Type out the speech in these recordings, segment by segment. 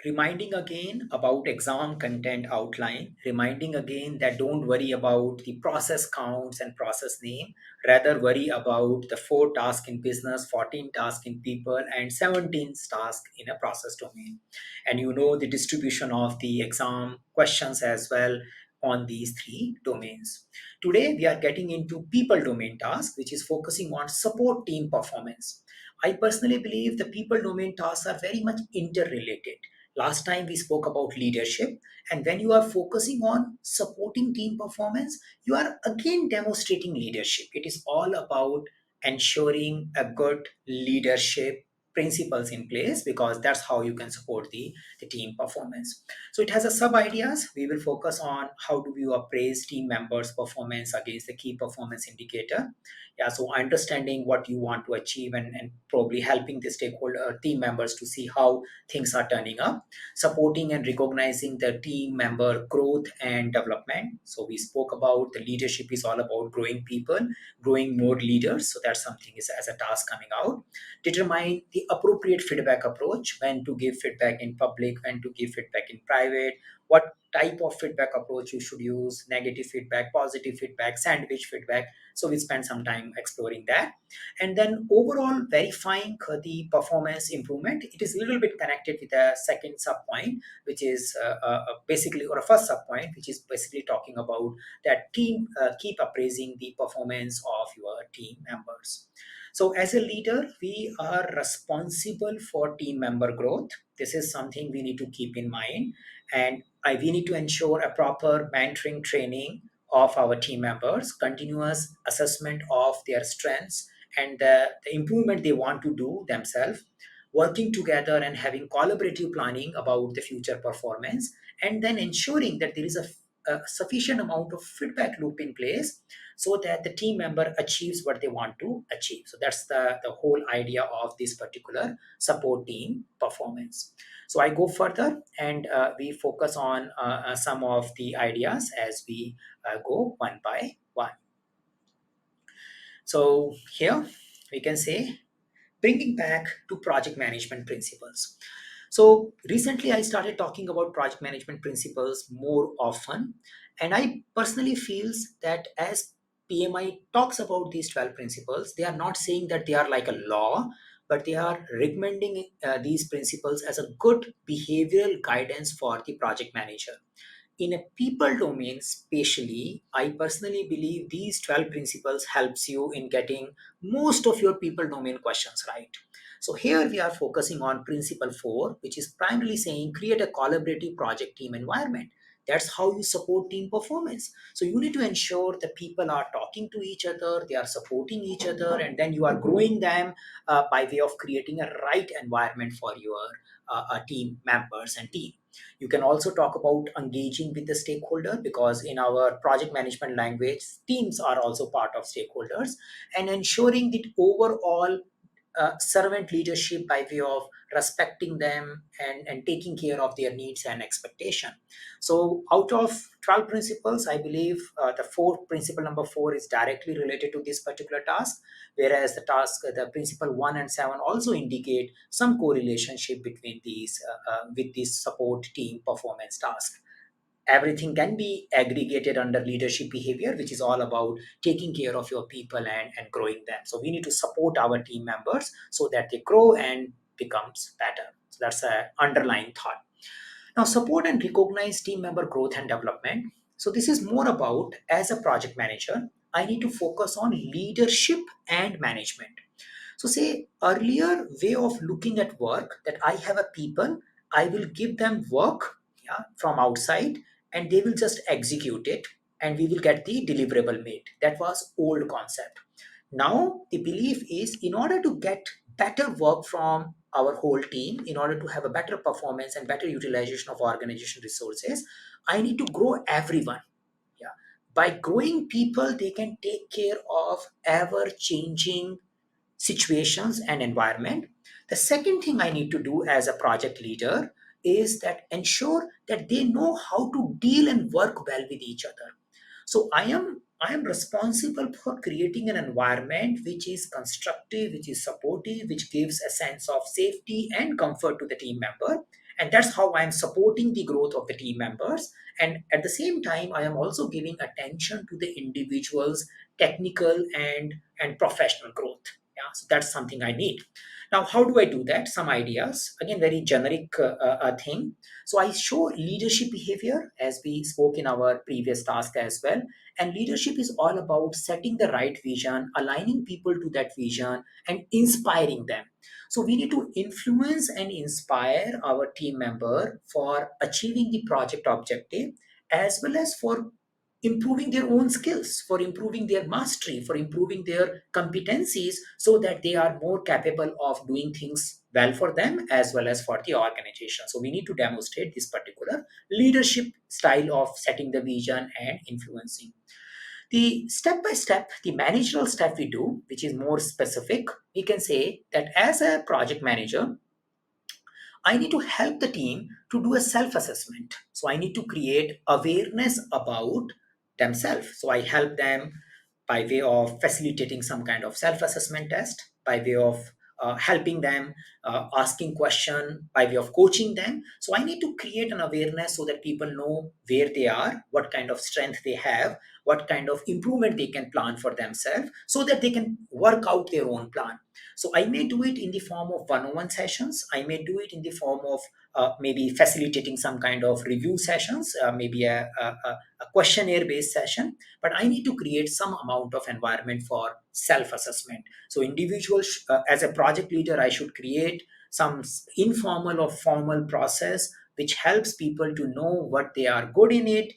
reminding again about exam content outline, reminding again that don't worry about the process counts and process name, rather worry about the 4 tasks in business, 14 tasks in people, and 17 tasks in a process domain. And you know the distribution of the exam questions as well on these 3 domains. Today, we are getting into people domain task, which is focusing on support team performance. I personally believe the people domain tasks are very much interrelated. Last time we spoke about leadership, and when you are focusing on supporting team performance, you are again demonstrating leadership. It is all about ensuring a good leadership principles in place because that's how you can support the team performance. So it has a sub ideas. We will focus on how do you appraise team members' performance against the key performance indicator. Yeah, so understanding what you want to achieve and probably helping the stakeholder team members to see how things are turning up, supporting and recognizing the team member growth and development. So we spoke about the leadership is all about growing people, growing more leaders. So that's something is as a task coming out. Determine the appropriate feedback approach, when to give feedback in public, when to give feedback in private, what type of feedback approach you should use, negative feedback, positive feedback, sandwich feedback. So we spent some time exploring that. And then overall verifying the performance improvement. It is a little bit connected with a second sub point, which is basically, or a first sub point, which is basically talking about that team keep appraising the performance of your team members. So as a leader, we are responsible for team member growth. This is something we need to keep in mind. And we need to ensure a proper mentoring training of our team members, continuous assessment of their strengths and the improvement they want to do themselves, working together and having collaborative planning about the future performance, and then ensuring that there is a sufficient amount of feedback loop in place so that the team member achieves what they want to achieve. So that's the whole idea of this particular support team performance. So I go further and we focus on some of the ideas as we go one by one. So here we can say bringing back to project management principles. So recently I started talking about project management principles more often, and I personally feels that as PMI talks about these 12 principles, they are not saying that they are like a law, but they are recommending these principles as a good behavioral guidance for the project manager. In a people domain spatially, I personally believe these 12 principles helps you in getting most of your people domain questions right. So here we are focusing on principle 4, which is primarily saying create a collaborative project team environment. That's how you support team performance. So you need to ensure that people are talking to each other, they are supporting each other, and then you are growing them by way of creating a right environment for your team members and team. You can also talk about engaging with the stakeholder because in our project management language, teams are also part of stakeholders, and ensuring that overall servant leadership by way of respecting them and taking care of their needs and expectation. So out of 12 principles, I believe the fourth principle number 4 is directly related to this particular task, whereas the principle 1 and 7 also indicate some correlationship between these with this support team performance task. Everything can be aggregated under leadership behavior, which is all about taking care of your people and growing them. So we need to support our team members so that they grow and becomes better. So that's a underlying thought. Now, support and recognize team member growth and development. So this is more about, as a project manager, I need to focus on leadership and management. So say earlier way of looking at work, that I have a people, I will give them work, yeah, from outside, and they will just execute it and we will get the deliverable made. That was old concept. Now the belief is, in order to get better work from our whole team, in order to have a better performance and better utilization of organization resources, I need to grow everyone. Yeah. By growing people, they can take care of ever changing situations and environment. The second thing I need to do as a project leader is that ensure that they know how to deal and work well with each other. So I am responsible for creating an environment which is constructive, which is supportive, which gives a sense of safety and comfort to the team member, And that's how I'm supporting the growth of the team members. And at the same time, I am also giving attention to the individual's technical and professional growth. Yeah, so that's something I need. Now, how do I do that? Some ideas, again, very generic thing. So I show leadership behavior, as we spoke in our previous task as well. And leadership is all about setting the right vision, aligning people to that vision, and inspiring them. So we need to influence and inspire our team member for achieving the project objective, as well as for improving their own skills, for improving their mastery, for improving their competencies, so that they are more capable of doing things well for them as well as for the organization. So we need to demonstrate this particular leadership style of setting the vision and influencing. The step by step, the managerial step we do, which is more specific, we can say that as a project manager, I need to help the team to do a self assessment. So I need to create awareness about themselves. So I help them by way of facilitating some kind of self assessment test, by way of helping them, asking question, by way of coaching them. So I need to create an awareness so that people know where they are, what kind of strength they have, what kind of improvement they can plan for themselves, so that they can work out their own plan. So I may do it in the form of one-on-one sessions. I may do it in the form of maybe facilitating some kind of review sessions, maybe a questionnaire-based session. But I need to create some amount of environment for self-assessment. So individuals, as a project leader, I should create some informal or formal process which helps people to know what they are good in,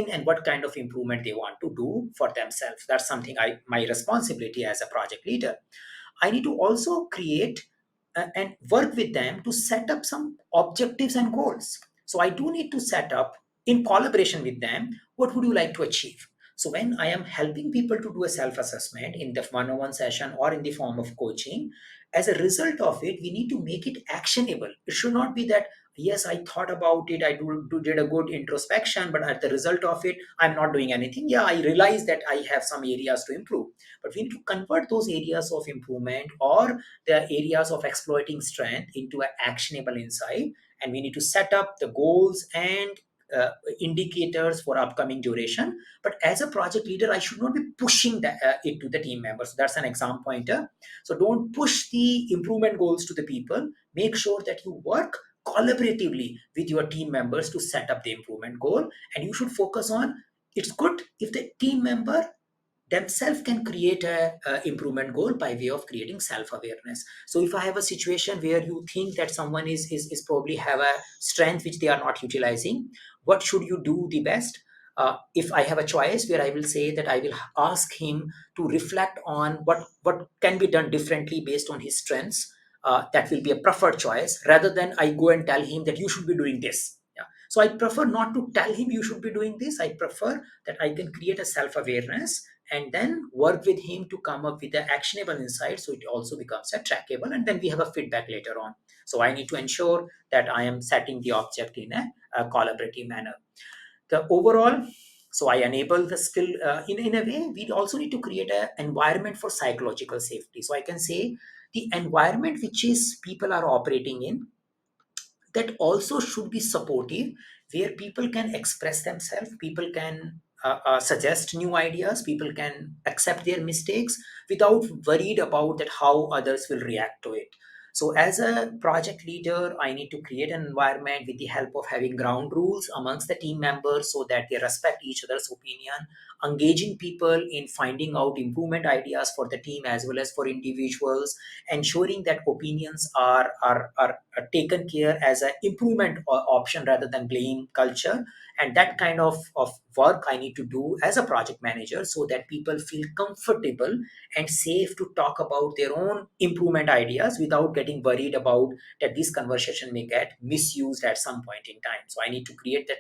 and what kind of improvement they want to do for themselves. That's something my responsibility as a project leader. I need to also create and work with them to set up some objectives and goals. So I do need to set up in collaboration with them, what would you like to achieve? So when I am helping people to do a self-assessment in the one-on-one session or in the form of coaching, as a result of it, we need to make it actionable. It should not be that, yes, I thought about it, did a good introspection, but at the result of it, I'm not doing anything. Yeah, I realize that I have some areas to improve, but we need to convert those areas of improvement or the areas of exploiting strength into an actionable insight. And we need to set up the goals and uh, indicators for upcoming duration. But as a project leader, I should not be pushing it to the team members. So that's an exam pointer. So don't push the improvement goals to the people. Make sure that you work collaboratively with your team members to set up the improvement goal. And you should focus on, it's good if the team member themselves can create a improvement goal by way of creating self-awareness. So if I have a situation where you think that someone is probably have a strength which they are not utilizing, what should you do the best? If I have a choice where I will say that I will ask him to reflect on what can be done differently based on his strengths, that will be a preferred choice, rather than I go and tell him that you should be doing this. Yeah. So I prefer not to tell him you should be doing this. I prefer that I can create a self-awareness and then work with him to come up with the actionable insight, so it also becomes a trackable, and then we have a feedback later on. So I need to ensure that I am setting the object in a collaborative manner. The overall, so I enable the skill in a way. We also need to create an environment for psychological safety. So I can say the environment which is people are operating in, that also should be supportive, where people can express themselves, people can suggest new ideas, people can accept their mistakes without worried about that how others will react to it. So as a project leader, I need to create an environment with the help of having ground rules amongst the team members so that they respect each other's opinion, engaging people in finding out improvement ideas for the team as well as for individuals, ensuring that opinions are taken care as an improvement option rather than blame culture. And that kind of work I need to do as a project manager, so that people feel comfortable and safe to talk about their own improvement ideas without getting worried about that this conversation may get misused at some point in time. So I need to create that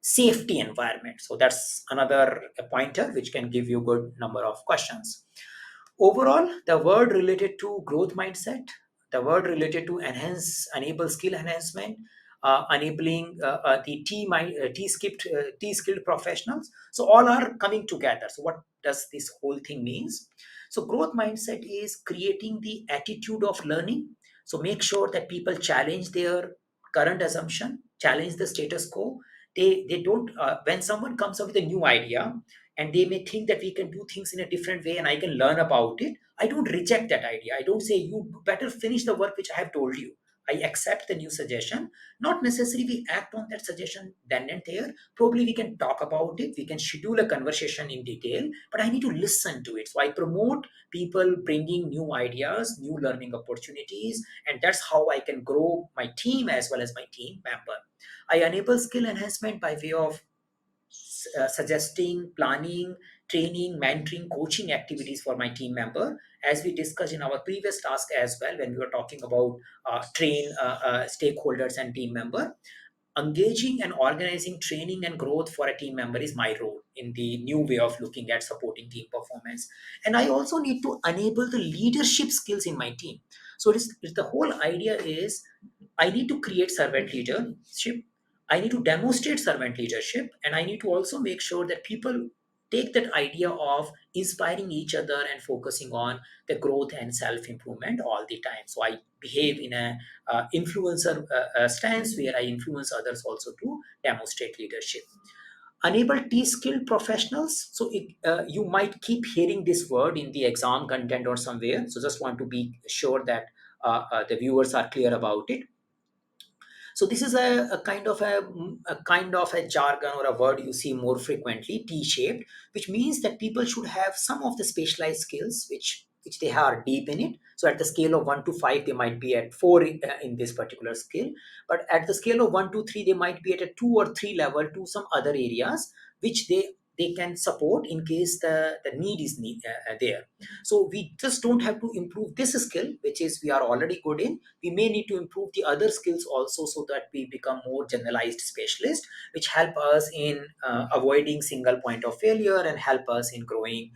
safety environment. So that's another pointer which can give you good number of questions. Overall, the word related to growth mindset, the word related to enhance, enable skill enhancement, enabling the T skilled professionals. So all are coming together. So what does this whole thing means? So growth mindset is creating the attitude of learning. So make sure that people challenge their current assumption, challenge the status quo. They don't when someone comes up with a new idea and they may think that we can do things in a different way and I can learn about it, I don't reject that idea. I don't say you better finish the work which I have told you. I accept the new suggestion. Not necessarily we act on that suggestion then and there. Probably we can talk about it, we can schedule a conversation in detail, but I need to listen to it. So I promote people bringing new ideas, new learning opportunities, and that's how I can grow my team as well as my team member. I enable skill enhancement by way of suggesting, planning, training, mentoring, coaching activities for my team member. As we discussed in our previous task as well, when we were talking about train stakeholders and team member, engaging and organizing training and growth for a team member is my role in the new way of looking at supporting team performance. And I also need to enable the leadership skills in my team. So the whole idea is I need to create servant leadership. I need to demonstrate servant leadership. And I need to also make sure that people take that idea of inspiring each other and focusing on the growth and self improvement all the time. So I behave in a influencer stance where I influence others also to demonstrate leadership. Enable T-skilled professionals. So you might keep hearing this word in the exam content or somewhere. So just want to be sure that the viewers are clear about it. So this is a kind of a jargon or a word you see more frequently, T-shaped, which means that people should have some of the specialized skills which they are deep in it. So at the scale of 1 to 5, they might be at 4 in this particular skill, but at the scale of 1 to 3, they might be at a 2 or 3 level to some other areas which they can support in case the need is there. So we just don't have to improve this skill, which is we are already good in. We may need to improve the other skills also so that we become more generalized specialist, which help us in avoiding single point of failure and help us in growing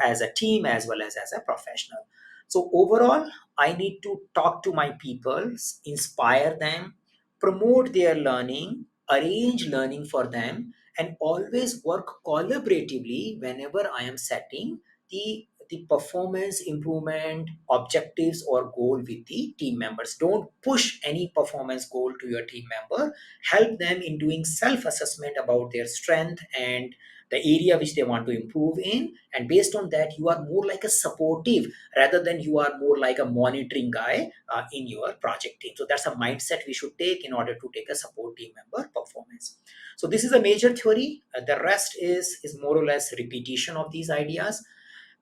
as a team as well as a professional. So overall, I need to talk to my people, inspire them, promote their learning, arrange learning for them, and always work collaboratively whenever I am setting the performance improvement objectives or goal with the team members. Don't push any performance goal to your team member. Help them in doing self assessment about their strength and the area which they want to improve in, and based on that you are more like a supportive rather than you are more like a monitoring guy in your project team. So that's a mindset we should take in order to take a support team member performance. So this is a major theory. The rest is more or less repetition of these ideas.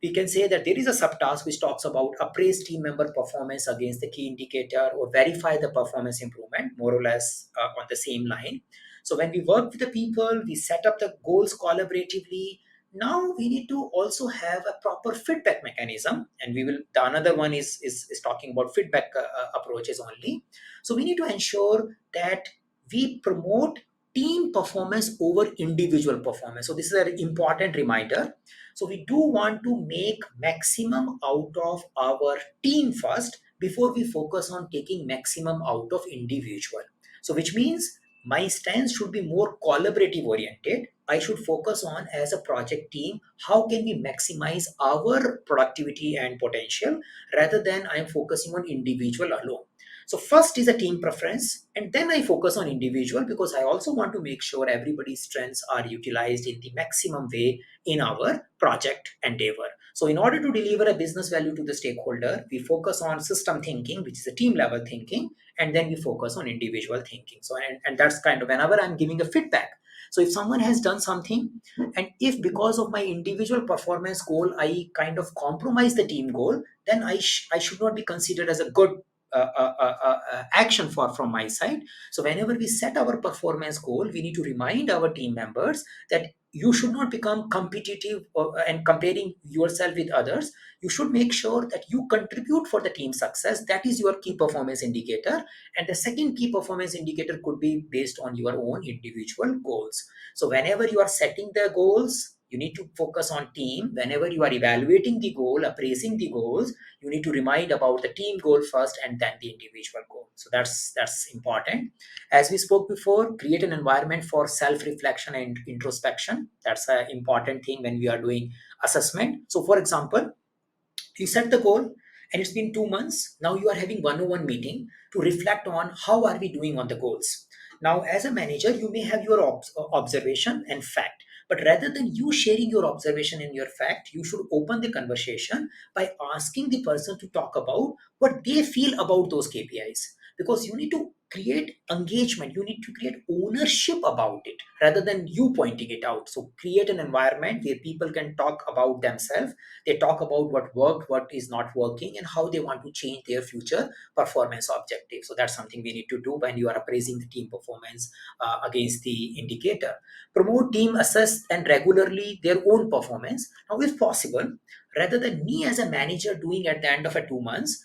We can say that there is a subtask which talks about appraise team member performance against the key indicator or verify the performance improvement, more or less on the same line. So when we work with the people, we set up the goals collaboratively. Now we need to also have a proper feedback mechanism, and we will. The another one is talking about feedback approaches only. So we need to ensure that we promote team performance over individual performance. So this is an important reminder. So we do want to make maximum out of our team first before we focus on taking maximum out of individual. So which means my stance should be more collaborative oriented. I should focus on as a project team, how can we maximize our productivity and potential rather than I'm focusing on individual alone. So first is a team preference, and then I focus on individual because I also want to make sure everybody's strengths are utilized in the maximum way in our project endeavor. So in order to deliver a business value to the stakeholder, we focus on system thinking, which is a team level thinking, and then we focus on individual thinking. So and that's kind of whenever I'm giving a feedback. So if someone has done something, and if because of my individual performance goal, I kind of compromise the team goal, then I should not be considered as a good action for from my side. So whenever we set our performance goal, we need to remind our team members that you should not become competitive and comparing yourself with others. You should make sure that you contribute for the team success. That is your key performance indicator. And the second key performance indicator could be based on your own individual goals. So whenever you are setting the goals, you need to focus on team. Whenever you are evaluating the goal, appraising the goals, you need to remind about the team goal first and then the individual goal. So that's important. As we spoke before, create an environment for self reflection and introspection. That's an important thing when we are doing assessment. So for example, you set the goal, and it's been 2 months. Now you are having 101 meeting to reflect on how are we doing on the goals. Now, as a manager, you may have your observation and fact, but rather than you sharing your observation and your fact, you should open the conversation by asking the person to talk about what they feel about those KPIs. Because you need to create engagement, you need to create ownership about it rather than you pointing it out. So create an environment where people can talk about themselves. They talk about what worked, what is not working, and how they want to change their future performance objective. So that's something we need to do when you are appraising the team performance against the indicator. Promote team assess and regularly their own performance. Now, if possible, rather than me as a manager doing at the end of a 2 months,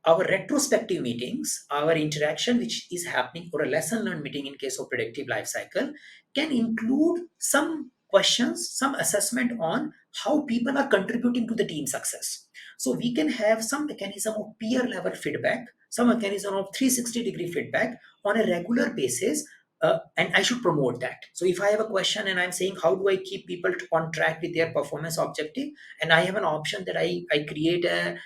our retrospective meetings, our interaction which is happening, or a lesson learned meeting in case of predictive life cycle, can include some questions, some assessment on how people are contributing to the team success. So we can have some mechanism of peer level feedback, some mechanism of 360-degree feedback on a regular basis. And I should promote that. So if I have a question and I'm saying, how do I keep people on track with their performance objective? And I have an option that I create a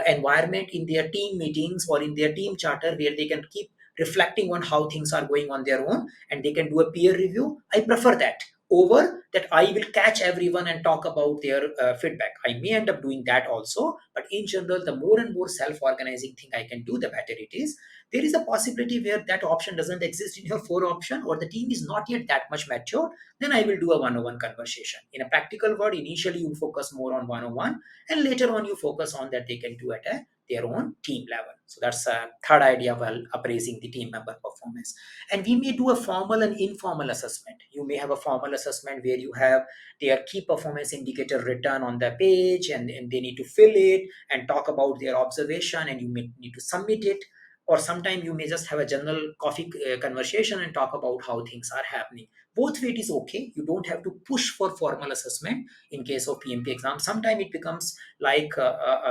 environment in their team meetings or in their team charter where they can keep reflecting on how things are going on their own, and they can do a peer review. I prefer that over that I will catch everyone and talk about their feedback. I may end up doing that also, but in general, the more and more self-organizing thing I can do, the better it is. There is a possibility where that option doesn't exist in your four option, or the team is not yet that much mature, then I will do a one-on-one conversation. In a practical word, initially you focus more on one-on-one, and later on you focus on that they can do at their own team level. So that's a third idea while appraising the team member performance. And we may do a formal and informal assessment. You may have a formal assessment where you have their key performance indicator written on the page, and they need to fill it and talk about their observation, and you may need to submit it. Or sometimes you may just have a general coffee conversation and talk about how things are happening. Both way it is okay. You don't have to push for formal assessment in case of PMP exam. Sometimes it becomes like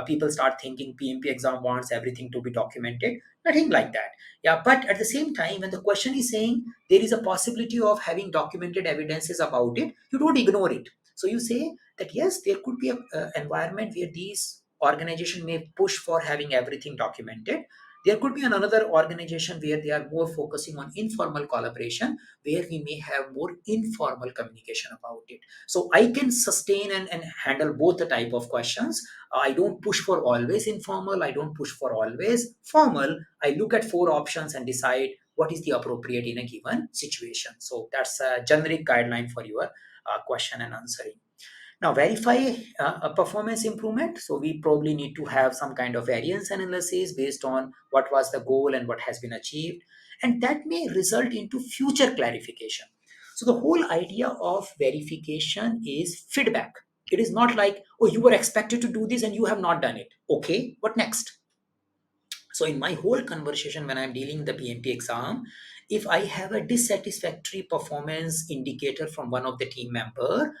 people start thinking PMP exam wants everything to be documented. Nothing like that. Yeah, but at the same time, when the question is saying there is a possibility of having documented evidences about it, you don't ignore it. So you say that yes, there could be a environment where these organization may push for having everything documented. There could be another organization where they are more focusing on informal collaboration, where we may have more informal communication about it. So I can sustain and handle both the type of questions. I don't push for always informal, I don't push for always formal. I look at four options and decide what is the appropriate in a given situation. So that's a generic guideline for your question and answering. Now, verify a performance improvement. So we probably need to have some kind of variance analysis based on what was the goal and what has been achieved. And that may result into future clarification. So the whole idea of verification is feedback. It is not like, oh, you were expected to do this and you have not done it. Okay, what next? So in my whole conversation, when I'm dealing the PMP exam, if I have a dissatisfactory performance indicator from one of the team member,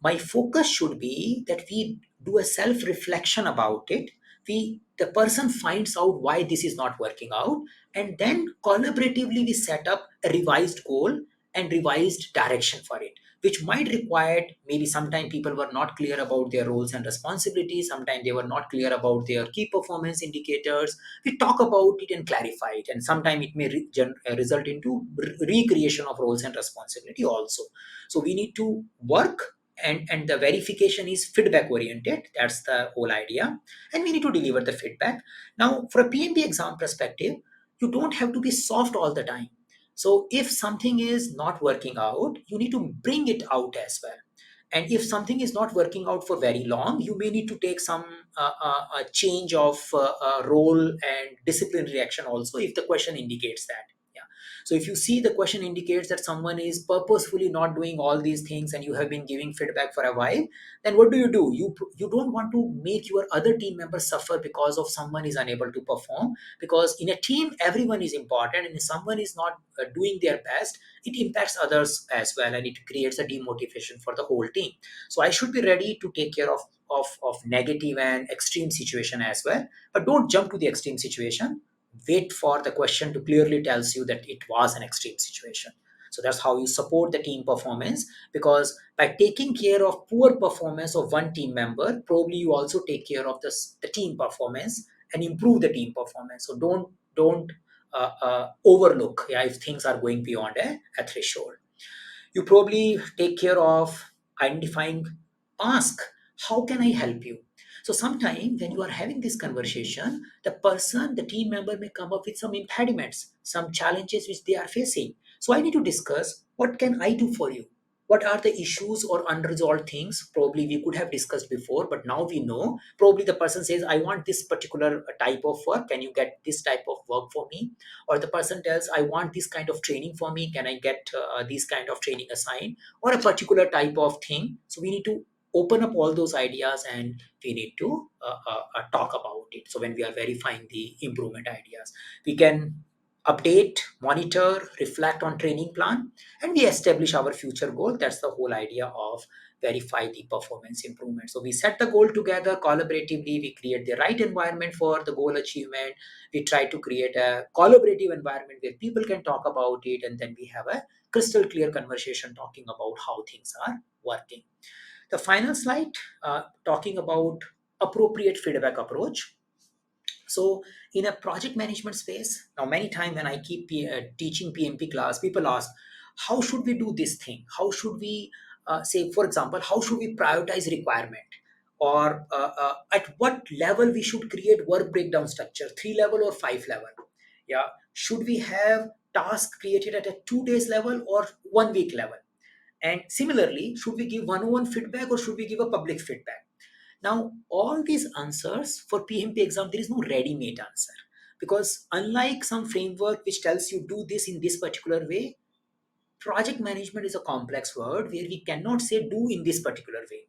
my focus should be that we do a self reflection about it. The person finds out why this is not working out, and then collaboratively we set up a revised goal and revised direction for it, which might require, maybe sometime people were not clear about their roles and responsibilities, sometimes they were not clear about their key performance indicators. We talk about it and clarify it, and sometimes it may result into recreation of roles and responsibility also. So we need to work, and the verification is feedback oriented. That's the whole idea, and we need to deliver the feedback. Now, for a PMP exam perspective, you don't have to be soft all the time. So if something is not working out, you need to bring it out as well. And if something is not working out for very long, you may need to take some change of role and disciplinary action also, if the question indicates that. Yeah. So if you see the question indicates that someone is purposefully not doing all these things and you have been giving feedback for a while, then what do? You don't want to make your other team members suffer because of someone is unable to perform. Because in a team, everyone is important, and if someone is not doing their best, it impacts others as well, and it creates a demotivation for the whole team. So I should be ready to take care of negative and extreme situation as well, but don't jump to the extreme situation. Wait for the question to clearly tells you that it was an extreme situation. So that's how you support the team performance, because by taking care of poor performance of one team member, probably you also take care of the team performance and improve the team performance. So don't overlook, yeah, if things are going beyond a threshold. You probably take care of identifying, ask, how can I help you? So sometimes when you are having this conversation, the team member may come up with some impediments, some challenges which they are facing. So I need to discuss, what can I do for you? What are the issues or unresolved things probably we could have discussed before, but now we know. Probably the person says, I want this particular type of work, can you get this type of work for me? Or the person tells, I want this kind of training for me, can I get this kind of training assigned, or a particular type of thing. So we need to open up all those ideas, and we need to talk about it. So when we are verifying the improvement ideas, we can update, monitor, reflect on training plan, and we establish our future goal. That's the whole idea of verify the performance improvement. So we set the goal together collaboratively, we create the right environment for the goal achievement, we try to create a collaborative environment where people can talk about it, and then we have a crystal clear conversation talking about how things are working. The final slide, talking about appropriate feedback approach. So in a project management space, now many times when I keep teaching PMP class, people ask, how should we do this thing? How should we say, for example, how should we prioritize requirement? Or at what level we should create work breakdown structure, 3 level or 5 level? Yeah, should we have task created at a 2 days level or 1 week level? And similarly, should we give one-on-one feedback or should we give a public feedback? Now, all these answers for PMP exam, there is no ready-made answer, because unlike some framework which tells you do this in this particular way, project management is a complex word where we cannot say do in this particular way.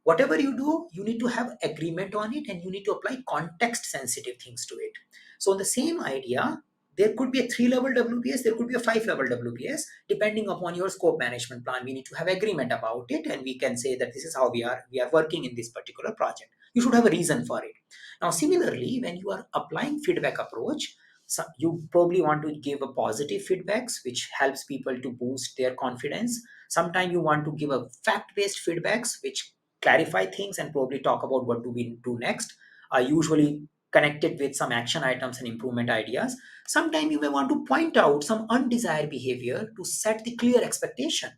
Whatever you do, you need to have agreement on it, and you need to apply context sensitive things to it. So on the same idea, there could be a 3 level WPS, there could be a 5 level WPS, depending upon your scope management plan. We need to have agreement about it, and we can say that this is how we are working in this particular project. You should have a reason for it. Now similarly, when you are applying feedback approach, so you probably want to give a positive feedbacks which helps people to boost their confidence. Sometimes you want to give a fact-based feedbacks which clarify things and probably talk about what do we do next, are usually connected with some action items and improvement ideas. Sometimes you may want to point out some undesired behavior to set the clear expectation.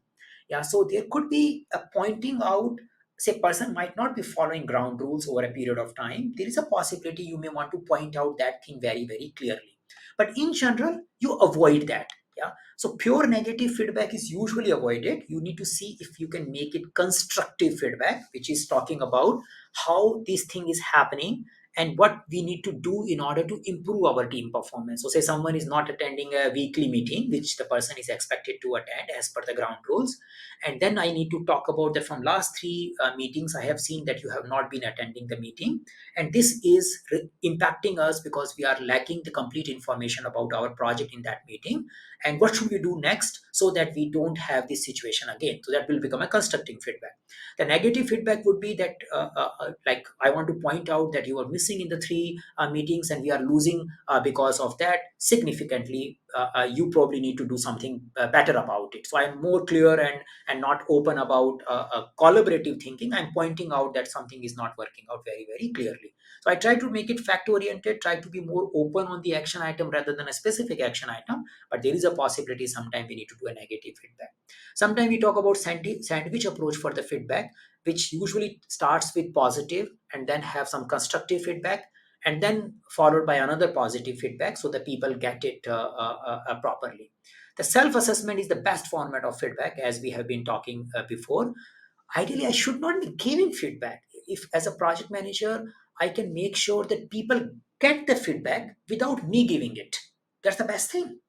Yeah, so there could be a pointing out, say person might not be following ground rules over a period of time. There is a possibility you may want to point out that thing very, very clearly. But in general, you avoid that. Yeah. So pure negative feedback is usually avoided. You need to see if you can make it constructive feedback, which is talking about how this thing is happening and what we need to do in order to improve our team performance. So say someone is not attending a weekly meeting, which the person is expected to attend as per the ground rules. And then I need to talk about that from last three meetings, I have seen that you have not been attending the meeting. And this is impacting us because we are lacking the complete information about our project in that meeting, and what should we do next so that we don't have this situation again. So that will become a constructive feedback. The negative feedback would be that like I want to point out that you are missing in the three meetings and we are losing because of that significantly. You probably need to do something better about it. So I'm more clear and not open about collaborative thinking. I'm pointing out that something is not working out very, very clearly. So I try to make it fact oriented, try to be more open on the action item rather than a specific action item. But there is a possibility sometimes we need to do a negative feedback. Sometimes we talk about sandwich approach for the feedback, which usually starts with positive and then have some constructive feedback and then followed by another positive feedback so that people get it properly. The self assessment is the best format of feedback, as we have been talking before. Ideally, I should not be giving feedback. If, as a project manager, I can make sure that people get the feedback without me giving it, that's the best thing.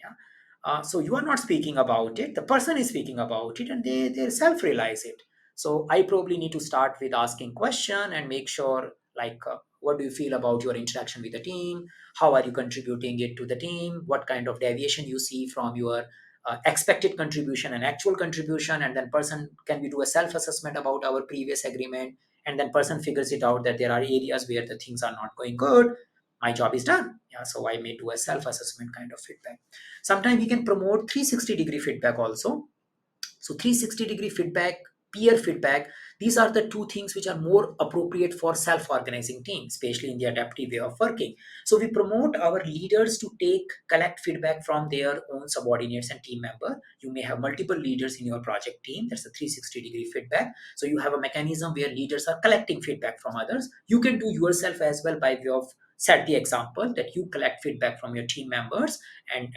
Yeah. So you are not speaking about it, the person is speaking about it, and they self realize it. So I probably need to start with asking question and make sure, like, what do you feel about your interaction with the team? How are you contributing it to the team? What kind of deviation you see from your expected contribution and actual contribution? And then person, can we do a self assessment about our previous agreement? And then person figures it out that there are areas where the things are not going good. my job is done. Yeah, so I may do a self-assessment kind of feedback. Sometimes we can promote 360-degree feedback also. So 360-degree feedback, peer feedback, these are the two things which are more appropriate for self-organizing teams, especially in the adaptive way of working. So we promote our leaders to collect feedback from their own subordinates and team member. You may have multiple leaders in your project team. That's a 360-degree feedback. So you have a mechanism where leaders are collecting feedback from others. You can do yourself as well by way of set the example that you collect feedback from your team members and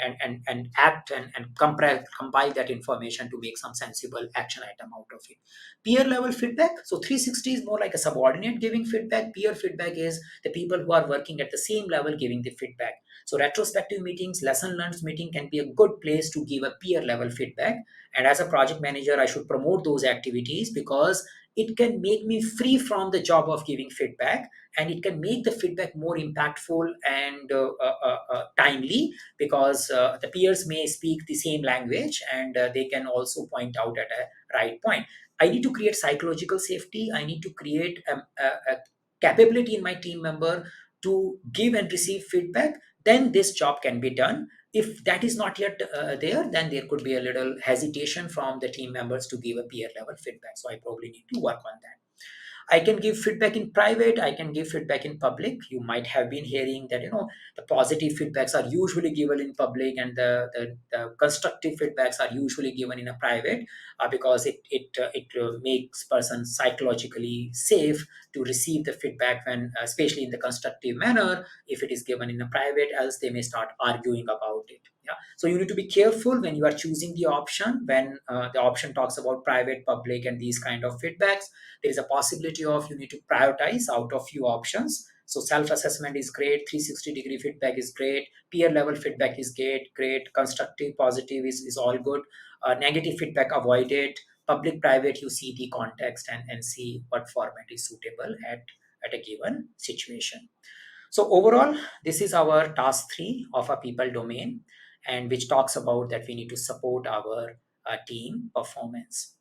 act and compile that information to make some sensible action item out of it. Peer level feedback, so 360 is more like a subordinate giving feedback. Peer feedback is the people who are working at the same level giving the feedback. So retrospective meetings, lesson learned meeting can be a good place to give a peer level feedback. And as a project manager, I should promote those activities because it can make me free from the job of giving feedback, and it can make the feedback more impactful and timely, because the peers may speak the same language, and they can also point out at a right point. I need to create psychological safety. I need to create a capability in my team member to give and receive feedback. Then this job can be done. If that is not yet there, then there could be a little hesitation from the team members to give a peer level feedback. So I probably need to work on that. I can give feedback in private, I can give feedback in public. You might have been hearing that, the positive feedbacks are usually given in public, and the constructive feedbacks are usually given in a private, because it makes person psychologically safe to receive the feedback when, especially in the constructive manner. If it is given in a private, else they may start arguing about it. Yeah. So you need to be careful when you are choosing the option, when the option talks about private, public, and these kind of feedbacks. There is a possibility of you need to prioritize out of few options. So self-assessment is great, 360-degree feedback is great, peer level feedback is great, constructive, positive is all good. Negative feedback avoided. Public, private, you see the context and see what format is suitable at a given situation. So overall, this is our task 3 of a people domain, and which talks about that we need to support our team performance.